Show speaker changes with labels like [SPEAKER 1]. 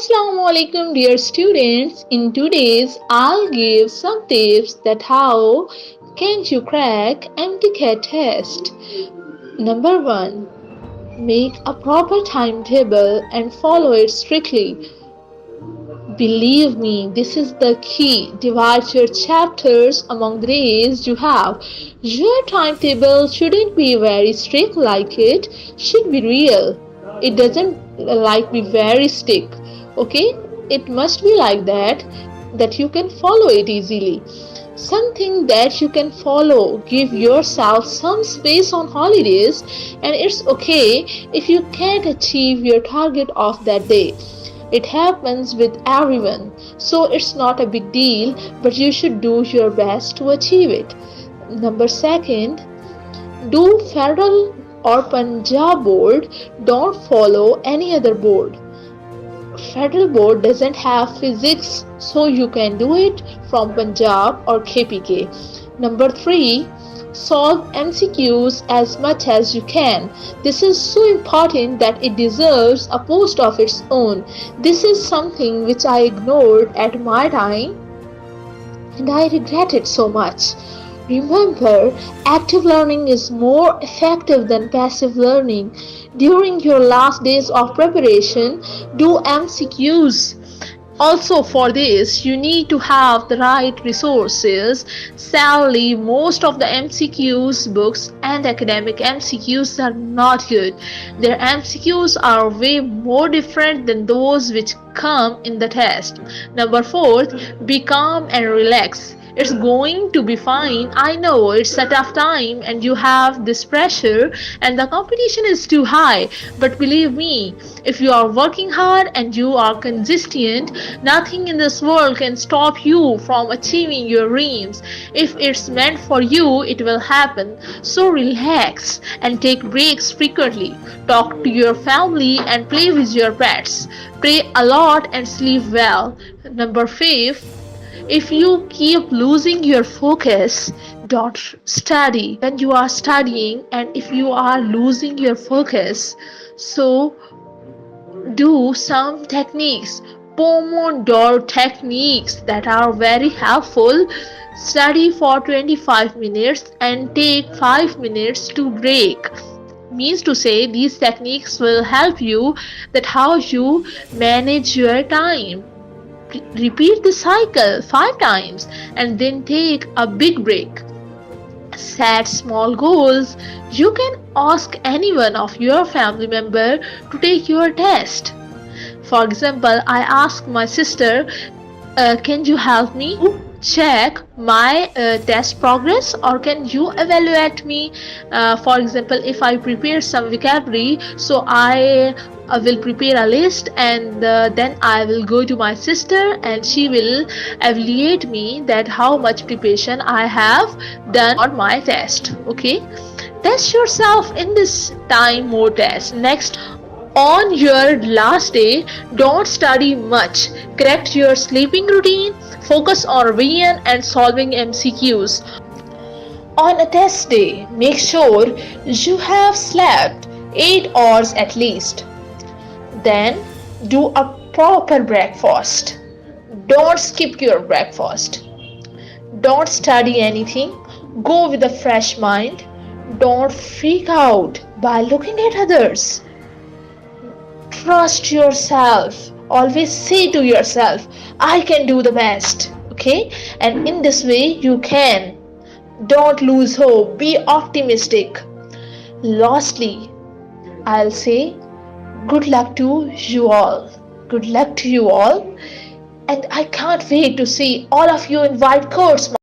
[SPEAKER 1] Assalamu alaikum dear students. In today's I'll give some tips that how can you crack MDCAT test. Number 1. Make a proper timetable and follow it strictly. Believe me, this is the key. Divide your chapters among the days you have. Your timetable shouldn't be very strict, like it should be real. It doesn't like be very strict. Okay? It must be like that you can follow it easily. Something that you can follow. Give yourself some space on holidays, and it's okay if you can't achieve your target of that day. It happens with everyone, so it's not a big deal, but you should do your best to achieve it. Number 2, do federal or Punjab board, don't follow any other board. Federal board doesn't have physics, so you can do it from Punjab or KPK. Number 3, solve MCQs as much as you can. This is so important that it deserves a post of its own. This is something which I ignored at my time and I regret it so much. Remember, active learning is more effective than passive learning. During your last days of preparation, do MCQs. Also, for this, you need to have the right resources. Sadly, most of the MCQs books and academic MCQs are not good. Their MCQs are way more different than those which come in the test. Number 4, be calm and relax. It's going to be fine. I know it's a tough time and you have this pressure and the competition is too high. But believe me, if you are working hard and you are consistent, nothing in this world can stop you from achieving your dreams. If it's meant for you, it will happen. So relax and take breaks frequently. Talk to your family and play with your pets. Pray a lot and sleep well. Number 5, if you keep losing your focus, don't study. When you are studying and if you are losing your focus, so do some techniques, Pomodoro techniques that are very helpful. Study for 25 minutes and take 5 minutes to break. Means to say, these techniques will help you that how you manage your time. Repeat the cycle 5 times and then take a big break. Set small goals. You can ask anyone of your family member to take your test. For example, I asked my sister, can you help me check my test progress, or can you evaluate me? For example, if I prepare some vocabulary, so I will prepare a list and then I will go to my sister and she will evaluate me that how much preparation I have done on my test. Okay, test yourself in this time more test. Next, on your last day, don't study much. Correct your sleeping routine, focus on revision and solving MCQs. On a test day, make sure you have slept 8 hours at least. Then do a proper breakfast. Don't skip your breakfast. Don't study anything. Go with a fresh mind. Don't freak out by looking at others. Trust yourself. Always say to yourself, I can do the best. Okay? And in this way, you can. Don't lose hope. Be optimistic. Lastly, I'll say, good luck to you all. Good luck to you all. And I can't wait to see all of you in white coats.